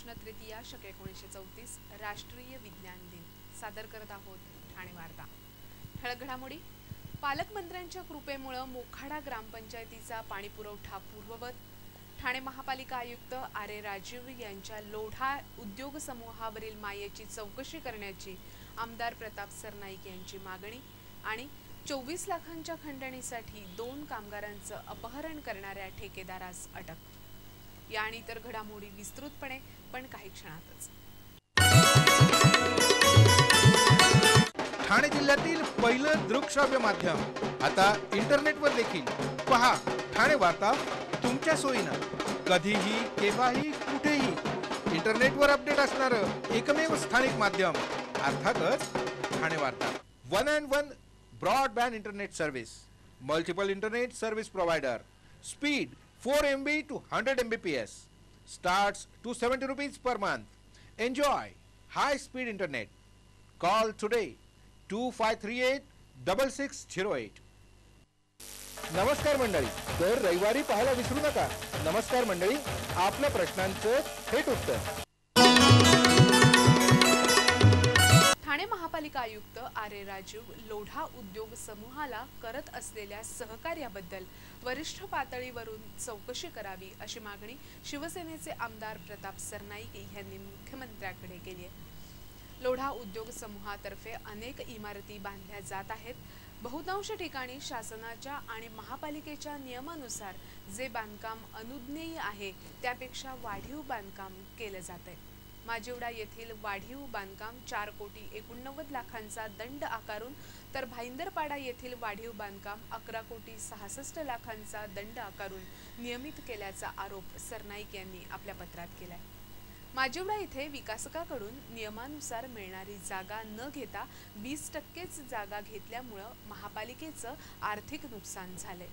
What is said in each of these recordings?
कृष्ण तृतीया शके 1934 राष्ट्रीय विज्ञान दिन सादर करत आहोत ठाणे वार्ता। ठळक घडामोडी। पालकमंत्र्यांच्या कृपेमुळे मोखाडा ग्रामपंचायतीचा पाणीपुरवठा पूर्ववत। ठाणे महापालिका आयुक्त आर.ए. राजीव यांच्या लोढा उद्योग समूहावरील मायेची चौकशी करण्याची आमदार प्रताप सरनाईक यांची मागणी। आणि 24 लाखांच्या खंडणीसाठी 2 कामगारांचं अपहरण करणाऱ्या ठेकेदारास अटक। या आणि इतर घडामोडी विस्तृतपणे पण काही क्षणातच। ठाणे जिल्ह्यातील पहिलं दृकश्राव्य माध्यम आता इंटरनेटवर देखील पहा। ठाणे वार्ता तुमच्या सोयीनं कधीही केव्हाही कुठेही इंटरनेटवर अपडेट असणारं एकमेव स्थानिक माध्यम अर्थातच ठाणे वार्ता। 1 and 1 broadband internet service, multiple internet service provider, speed 4 MB to 100 Mbps, starts ₹270 per month. Enjoy high speed internet. Call today 2538-6608. नमस्कार मंडळी, दर रविवारी पाहायला विसरू नका। नमस्कार मंडळी, आपल्या प्रश्नांचं थेट उत्तर। ठाणे महापालिका आयुक्त आर.ए. राजीव लोढा उद्योग समूहाला करत असलेल्या सहकार्याबद्दल वरिष्ठ पातळीवरून चौकशी करावी अशी मागणी शिवसेनेचे आमदार प्रताप सरनाईक यांनी मुख्यमंत्र्यांकडे केली आहे। लोढा उद्योग समूहातर्फे अनेक इमारती बांधल्या जात आहेत। बहुतांश ठिकाणी शासनाच्या आणि महापालिकेच्या नियमानुसार जे बांधकाम अनुज्ञेय आहे त्यापेक्षा वाढीव बांधकाम केले जाते। माजिवडा येथील वाढीव बांधकाम 4,89,00,000चा दंड आकारून तर भाईंदरपाडा येथील वाढीव बांधकाम 11,66,00,000चा दंड आकारून नियमित केल्याचा आरोप सरनाईक यांनी आपल्या पत्रात केलाय। माजिवडा येथे विकासकाकडून नियमानुसार मिळणारी जागा न घेता 20%च जागा घेतल्यामुळे महापालिकेचं आर्थिक नुकसान झाले।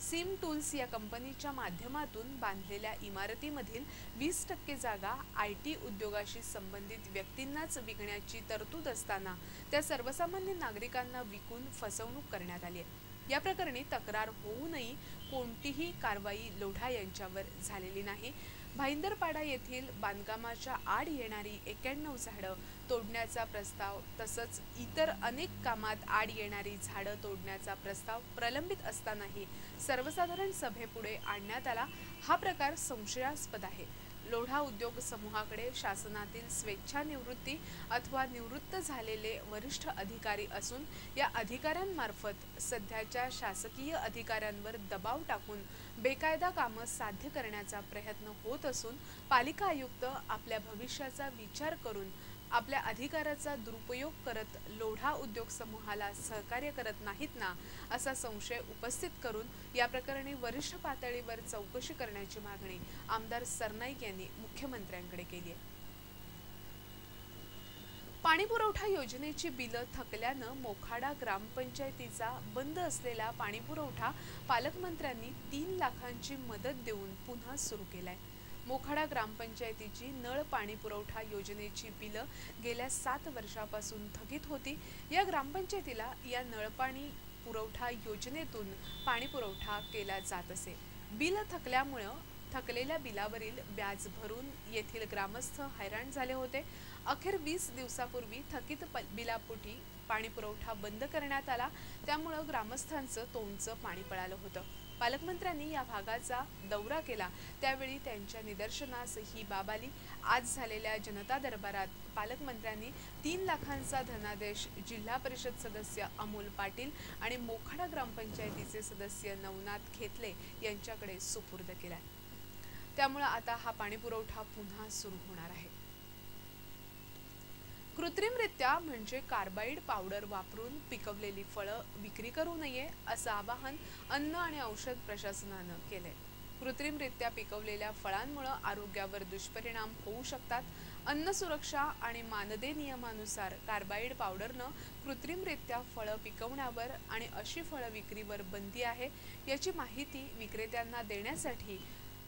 सिम टूल्स या कंपनीच्या माध्यमातून बांधलेल्या इमारतीमधील 20% जागा IT उद्योगाशी संबंधित व्यक्तींनाच विकण्याची तरतूद असताना त्या सर्वसामान्य नागरिकांना विकून फसवणूक करण्यात आली आहे। या प्रकरणी तक्रार होऊनही कोणतीही कारवाई लोढा यांच्यावर झालेली नाही। भाईंदरपाडा येथील बांधकामाच्या आड येणारी 91 झाडं तोडण्याचा प्रस्ताव तसंच इतर अनेक कामात आड येणारी झाडं तोडण्याचा प्रस्ताव प्रलंबित असतानाही सर्वसाधारण सभेपुढे आणण्यात आला। हा प्रकार संशयास्पद आहे। लोढा उद्योग समूहाकडे शासनातील स्वेच्छानिवृत्ती अथवा निवृत्त झालेले वरिष्ठ अधिकारी असून या अधिकाऱ्यांमार्फत सध्याच्या शासकीय अधिकाऱ्यांवर दबाव टाकून बेकायदा कामं साध्य करण्याचा प्रयत्न होत असून पालिका आयुक्त आपल्या भविष्याचा विचार करून आपल्या अधिकाराचा दुरुपयोग करत लोढा उद्योग समूहाला सहकार्य करत नाहीत ना असा संशय उपस्थित करून या प्रकरणी वरिष्ठ पातळीवर चौकशी करण्याची मागणी आमदार सरनाईक यांनी मुख्यमंत्र्यांकडे केली आहे। पाणीपुरवठा योजनेची बिलं थकल्यानं मोखाडा ग्रामपंचायतीचा बंद असलेला पाणीपुरवठा पालकमंत्र्यांनी 3 लाखांची मदत देऊन पुन्हा सुरू केलाय। मोखाडा ग्रामपंचायतीची नळ पाणी पुरवठा योजनेची बिलं गेल्या 7 वर्षापासून थकीत होती। या ग्रामपंचायतीला या नळपाणी पुरवठा योजनेतून पाणी पुरवठा केला जात असे। बिल थकल्यामुळे थकलेल्या बिलावरील व्याज भरून येथील ग्रामस्थ हैराण झाले होते। अखेर 20 दिवसापूर्वी थकीत बिलापोटी पाणी पुरवठा बंद करण्यात आला। त्यामुळे ग्रामस्थांचं तोंडचं पाणी पळालं होतं। पालकमंत्र्यांनी या भागाचा दौरा केला त्यावेळी त्यांच्या निदर्शनास ही बाब आली। आज झालेल्या जनता दरबारात पालकमंत्र्यांनी 3 लाखांचा धनादेश जिल्हा परिषद सदस्य अमोल पाटील आणि मोखाडा ग्रामपंचायतीचे सदस्य नवनाथ खेतले यांच्याकडे सुपूर्द केला। त्यामुळे आता हा पाणीपुरवठा पुन्हा सुरू होणार आहे। कृत्रिमरित्या म्हणजे कार्बाइड पावडर वापरून पिकवलेली फळं विक्री करू नये असं आवाहन अन्न आणि औषध प्रशासनानं केलंय। कृत्रिमरित्या पिकवलेल्या फळांमुळे आरोग्यावर दुष्परिणाम होऊ शकतात। अन्न सुरक्षा आणि मानदे नियमानुसार कार्बाइड पावडरनं कृत्रिमरित्या फळं पिकवण्यावर आणि अशी फळं विक्रीवर बंदी आहे। याची माहिती विक्रेत्यांना देण्यासाठी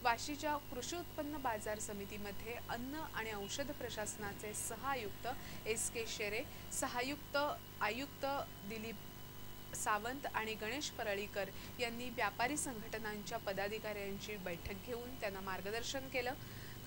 वाशीच्या कृषी उत्पन्न बाजार समितीमध्ये अन्न आणि औषध प्रशासनाचे सहायुक्त S.K. शेरे, सहायुक्त आयुक्त दिलीप सावंत आणि गणेश परळीकर यांनी व्यापारी संघटनांच्या पदाधिकाऱ्यांची बैठक घेऊन त्यांना मार्गदर्शन केलं।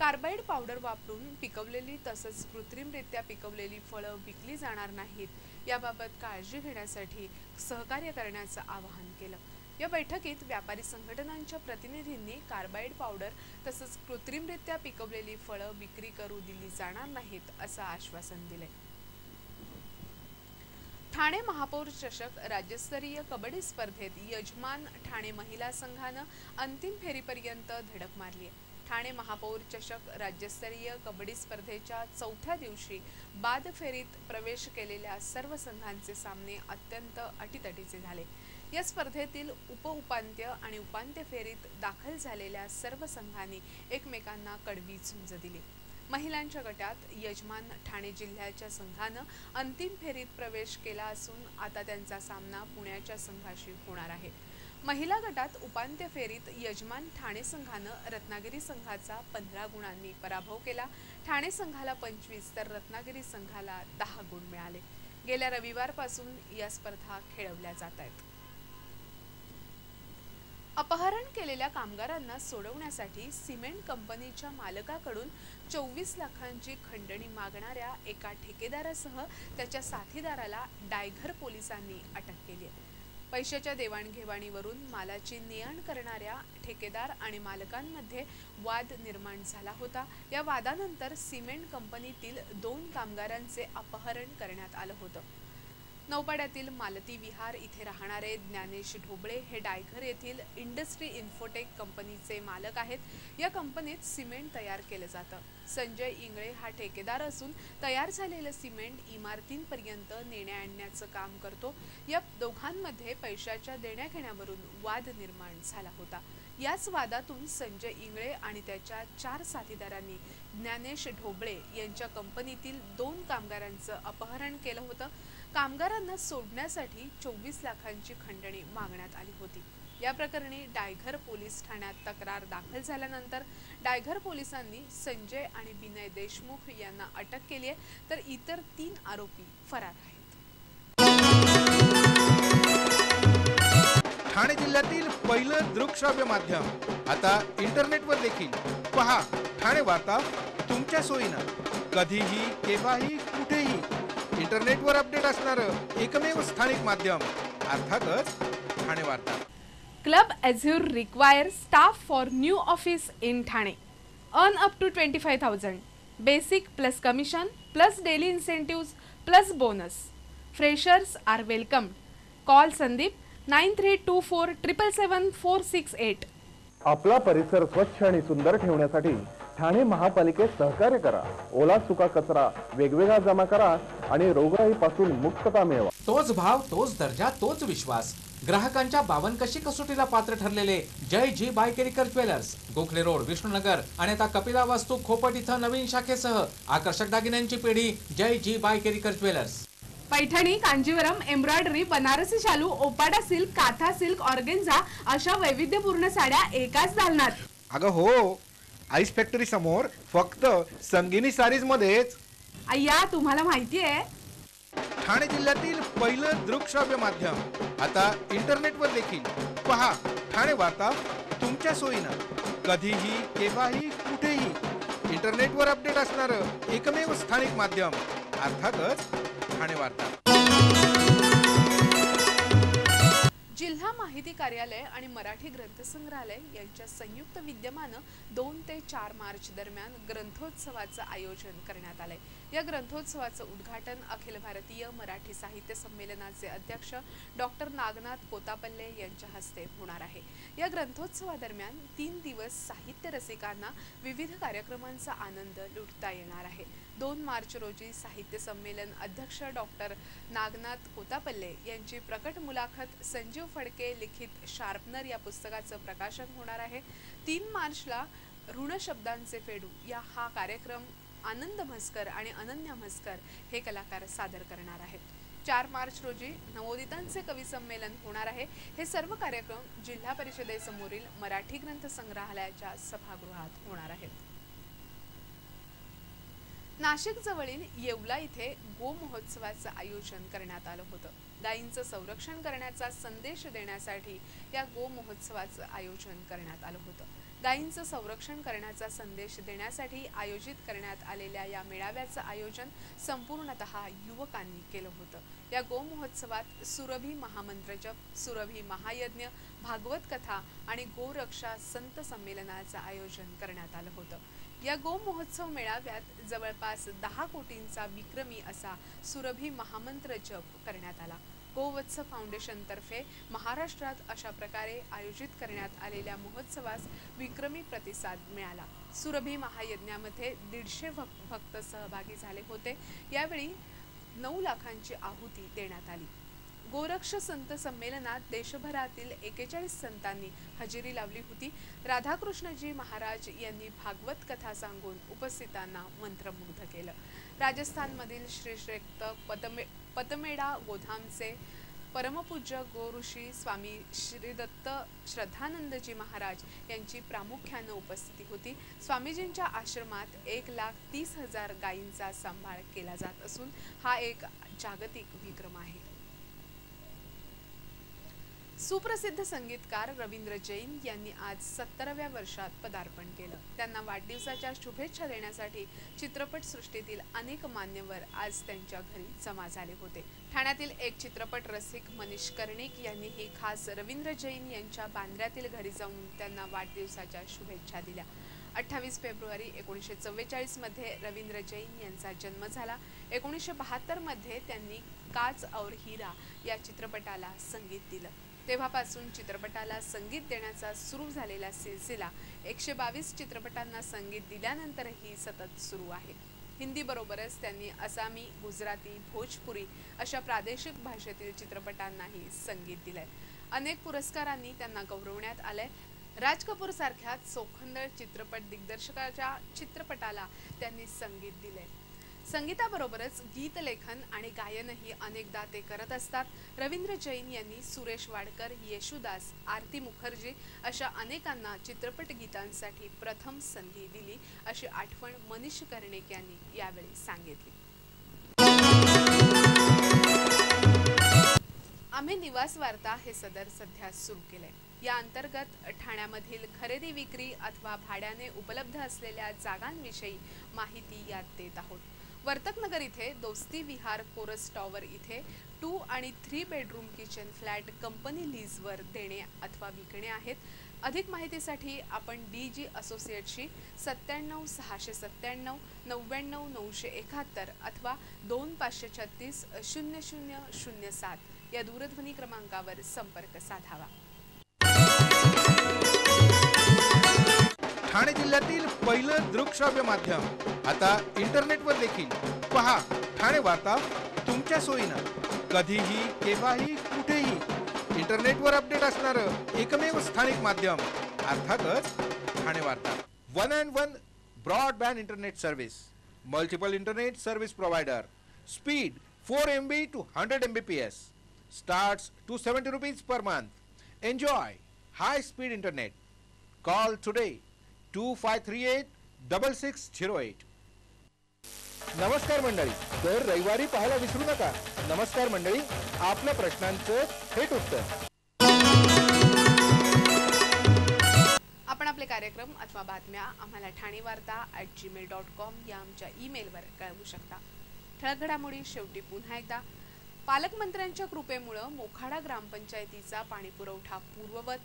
कार्बाइड पावडर वापरून पिकवलेली तसंच कृत्रिमरित्या पिकवलेली फळं विकली जाणार नाहीत याबाबत काळजी घेण्यासाठी सहकार्य करण्याचं आवाहन केलं। या बैठकीत व्यापारी संघटनांच्या प्रतिनिधींनी कार्बाइड पावडर तसंच कृत्रिमरित्या पिकवलेली फळं विक्री करू दिली जाणार नाहीत असं आश्वासन दिले। ठाणे महापौर चषक राज्यस्तरीय कबड्डी स्पर्धेत यजमान ठाणे महिला संघानं अंतिम फेरीपर्यंत धडक मारली आहे। ठाणे महापौर चषक राज्यस्तरीय कबड्डी स्पर्धेच्या चौथ्या दिवशी बाद फेरीत प्रवेश केलेल्या सर्व संघांचे सामने अत्यंत अटीतटीचे झाले। या स्पर्धेतील उपउपांत्य आणि उपांत्य फेरीत दाखल झालेल्या सर्व संघांनी एकमेकांना कडवी झुंज दिली। महिलांच्या गटात यजमान ठाणे जिल्ह्याच्या संघानं अंतिम फेरीत प्रवेश केला असून आता त्यांचा सामना पुण्याच्या संघाशी होणार आहे। महिला गटात उपांत्य फेरीत यजमान ठाणे संघानं रत्नागिरी संघाचा 15 गुणांनी पराभव केला। ठाणे संघाला 25 तर रत्नागिरी संघाला 10 गुण मिळाले। गेल्या रविवारपासून या स्पर्धा खेळवल्या जात आहेत। अपहरण केलेल्या कामगारांना सोडवण्यासाठी सिमेंट कंपनीच्या मालकाकडून 24 लाखांची खंडणी मागणाऱ्या एका ठेकेदारासह त्याच्या साथीदाराला डायघर पोलिसांनी अटक केली आहे। पैशाच्या देवाणघेवाणीवरून मालाची ने-आण करणाऱ्या ठेकेदार आणि मालकांमध्ये वाद निर्माण झाला होता। या वादानंतर सिमेंट कंपनीतील 2 कामगारांचे अपहरण करण्यात आलं होतं। नौपाड्यातील मालती विहार इथे राहणारे ज्ञानेश ढोबळे हे डायघर येथील इंडस्ट्री इन्फोटेक कंपनीचे मालक आहेत। या कंपनीत सिमेंट तयार केलं जातं। संजय इंगळे हा ठेकेदार असून तयार झालेलं सिमेंट इमारतींपर्यंत नेण्या-आणण्याचं काम करतो। या दोघांमध्ये पैशाच्या देण्याघेण्यावरून वाद निर्माण झाला होता। याच वादातून संजय इंगळे आणि त्याच्या 4 साथीदारांनी ज्ञानेश ढोबळे यांच्या कंपनीतील 2 कामगारांचं अपहरण केलं होतं। कामगारांना सोडण्यासाठी 24 लाखांची खंडणी मागण्यात आली होती। या प्रकरणी डायघर पोलीस ठाण्यात तक्रार दाखल झाल्यानंतर डायघर पोलिसांनी संजय आणि विनय देशमुख यांना अटक केली आहे, तर इतर 3 आरोपी फरार आहेत। ठाणे जिल्ह्यातील पहिलं दृकश्राव्य माध्यम आता इंटरनेटवर देखील पहा। ठाणे वार्ता तुमच्या सोयीनं कधीही केव्हाही कुठेही इंटरनेटवर अपडेट असणारं एकमेव स्थानिक माध्यम अर्थातच ठाणे वार्ता। Club Azure requires staff for new office in Thane. Earn up to 25,000. Basic plus commission plus daily incentives plus bonus. Freshers are welcomed. Call Sandeep 9324 777 468. आपला परिसर स्वच्छ आणि सुंदर ठेवण्यासाठी ठाणे महापालिकेत सहकार्य करा। ओला सुका कचरा वेगवेगळा जमा करा आणि रोगराईपासून मुक्तता मिळवा। तोच भाव, तोच दर्जा, तोच विश्वास। ग्राहकांच्या 52 कसोटीला पात्र ठरलेले जय जी बायकेरीकर ज्वेलर्स, गोखले रोड, विष्णुनगर आणि आता कपिला वास्तू खोपट इथं नवीन शाखेसह आकर्षक दागिन्यांची पिढी जय जी बायकेरीकर ज्वेलर्स। पैठणी, कांजीवरम, एम्ब्रॉयडरी, बनारसी शालू, ओपाडा सिल्क, काथा सिल्क, ऑर्गेन्झा अशा वैविध्यपूर्ण साड्या एकाच दालनात। अगं हो, आईस फॅक्टरी समोर फक्त संगिनी सारीज मध्येच। अय्या, तुम्हाला माहितीये ठाणे जिल्ह्यातील पहिलं दृकश्राव्य माध्यम आता इंटरनेटवर देखील पहा। ठाणे वार्ता तुमच्या सोयीनं कधीही केव्हाही कुठेही इंटरनेटवर अपडेट असणारं एकमेव स्थानिक माध्यम अर्थातच ठाणे वार्ता। जिल्हा माहिती कार्यालय आणि मराठी ग्रंथसंग्रहालय यांच्या संयुक्त विद्यमानं 2 ते 4 मार्च दरम्यान ग्रंथोत्सवाचं आयोजन करण्यात आलंय। या ग्रंथोत्सवाचं उद्घाटन अखिल भारतीय मराठी साहित्य संमेलनाचे अध्यक्ष डॉक्टर नागनाथ कोतापल्ले यांच्या हस्ते होणार आहे। या ग्रंथोत्सवादरम्यान 3 दिवस साहित्य रसिकांना विविध कार्यक्रमांचा आनंद लुटता येणार आहे। 2 मार्च रोजी साहित्य संमेलन अध्यक्ष डॉक्टर नागनाथ कोतापल्ले यांची प्रकट मुलाखत संजीव फडके लिखित शार्पनर या पुस्तकाचं प्रकाशन होणार आहे। 3 मार्चला ऋण शब्दांचे फेडू हा कार्यक्रम आनंद म्हस्कर आणि अनन्या म्हस्कर हे कलाकार सादर करणार आहेत। 4 मार्च रोजी नवोदितांचे कवी संमेलन होणार आहे। हे सर्व कार्यक्रम जिल्हा परिषदेसमोरील मराठी ग्रंथ संग्रहालयाच्या सभागृहात होणार आहेत। नाशिक जवळील येवला इथे गो महोत्सवाचं आयोजन करण्यात आलं होतं। गायींचं संरक्षण करण्याचा संदेश देण्यासाठी या गो महोत्सवाचं आयोजन करण्यात आलं होतं। गायींचं संरक्षण करण्याचा संदेश देण्यासाठी आयोजित करण्यात आलेल्या या मेळाव्याचं आयोजन संपूर्णतः युवकांनी केलं होतं। या गो महोत्सवात सुरभी महामंत्र जप, सुरभी महायज्ञ, भागवत कथा आणि गोरक्षा संत संमेलनाचं आयोजन करण्यात आलं होतं। या गो महोत्सव मेळाव्यात जवळपास 10 कोटींचा विक्रमी असा सुरभी महामंत्र जप करण्यात आला। गोवत्स फाउंडेशन तर्फे महाराष्ट्रात अशा प्रकारे आयोजित करण्यात आलेल्या महोत्सवास विक्रमी प्रतिसाद मिळाला। सुरभी महायज्ञामध्ये 150 भक्त सहभागी झाले होते। यावेळी 9 लाखांची आहुती देण्यात आली। गोरक्ष संत संमेलनात देशभरातील 41 संतांनी हजेरी लावली होती। राधाकृष्णजी महाराज यांनी भागवत कथा सांगून उपस्थितांना मंत्रमुग्ध केलं। राजस्थानमधील श्रीक्षेत्र पतमेडा गोधामचे परमपूज्य गोऋषी स्वामी श्रीदत्त श्रद्धानंदजी महाराज यांची प्रामुख्याने उपस्थिती होती। स्वामीजींच्या आश्रमात 1,30,000 गायींचा सांभाळ केला जात असून हा एक जागतिक विक्रम आहे। सुप्रसिद्ध संगीतकार रवींद्र जैन यांनी आज 70व्या वर्षात पदार्पण केलं। त्यांना वाढदिवसाच्या शुभेच्छा देण्यासाठी चित्रपट सृष्टीतील अनेक मान्यवर आज त्यांच्या घरी जमा झाले होते। ठाण्यातील एक चित्रपट रसिक मनीष कर्णिक यांनीही खास रवींद्र जैन यांच्या बांद्र्यातील घरी जाऊन त्यांना वाढदिवसाच्या शुभेच्छा दिल्या। 28 फेब्रुवारी 1944 मध्ये रवींद्र जैन यांचा जन्म झाला। 1972 मध्ये त्यांनी काच और हीरा या चित्रपटाला संगीत दिलं। तेव्हापासून चित्रपटाला संगीत देण्याचा सुरू झालेला सिलसिला 122 चित्रपटांना संगीत दिल्यानंतरही सतत सुरू आहे। हिंदी बरोबरच त्यांनी आसामी, गुजराती, भोजपुरी अशा प्रादेशिक भाषेतील चित्रपटांनाही संगीत दिलंय। अनेक पुरस्कारांनी त्यांना गौरवण्यात आलंय। राज कपूर सारख्या चोखंदळ चित्रपट दिग्दर्शकाच्या चित्रपटाला त्यांनी संगीत दिले। संगीताबरोबरच गीत लेखन आणि गायनही अनेकदा ते करत असतात। रवींद्र जैन यांनी सुरेश वाडकर, येशुदास, आरती मुखर्जी अशा अनेकांना चित्रपट गीतांसाठी प्रथम संधी दिली अशी आठवण मनीष कर्णिक यांनी यावेळी सांगितली। आम्ही निवास वार्ता हे सदर सध्या सुरू केले। या अंतर्गत ठाण्यामधील खरेदी विक्री अथवा भाड्याने उपलब्ध असलेल्या जागांविषयी माहिती यात देत आहोत। वर्तकनगर इथे दोस्ती विहार कोरस टॉवर इथे 2 आणि 3 बेडरूम किचन फ्लॅट कंपनी लीजवर देणे अथवा विकणे आहेत। अधिक माहितीसाठी आपण DG असोसिएटशी 97 697 99 971 अथवा 2536 0007 या दूरध्वनी क्रमांकावर संपर्क साधावा। ठाणे जिल्ह्यातील पहिलं दृकश्राव्य माध्यम आता इंटरनेटवर देखील पहा। ठाणे वार्ता तुमच्या सोयीनं, कधीही केव्हाही कुठेही इंटरनेटवर अपडेट असणारं एकमेव स्थानिक माध्यम अर्थातच ठाणे वार्ता। 1 and 1 broadband internet service, multiple internet service provider, speed 4 MB to 100 Mbps, starts ₹270 per month. Enjoy high speed internet. Call today 2538-6608. नमस्कार मंडळी, दर रविवारी पाहायला विसरू नका। नमस्कार मंडळी, आपल्या प्रश्नांचं थेट उत्तर। आपण आपले कार्यक्रम अथवा बातम्या आम्हाला ठाणेवार्ता@gmail.com या आमच्या ईमेलवर कळवू शकता। ठळक घडामोडी शेवटी पुन्हा एकदा। पालकमंत्र्यांच्या कृपेमुळे मोखाडा ग्रामपंचायतीचा पाणीपुरवठा पूर्ववत।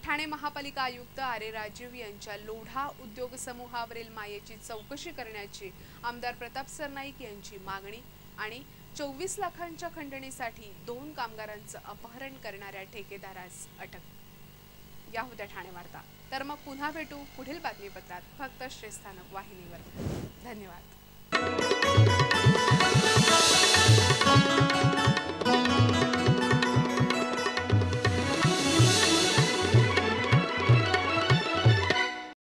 ठाणे महापालिका आयुक्त आरे राजीव यांच्या लोढा उद्योग समूहावरील मायेची चौकशी करण्याची आमदार प्रताप सरनाईक यांची मागणी। आणि 24 लाखांच्या खंडणीसाठी 2 कामगारांचं अपहरण करणाऱ्या ठेकेदारास अटक। या होत्या ठाणे वार्ता। तर मग पुन्हा भेटू पुढील बातमीपत्रात फक्त श्रेष्ठानक वाहिनीवर। धन्यवाद।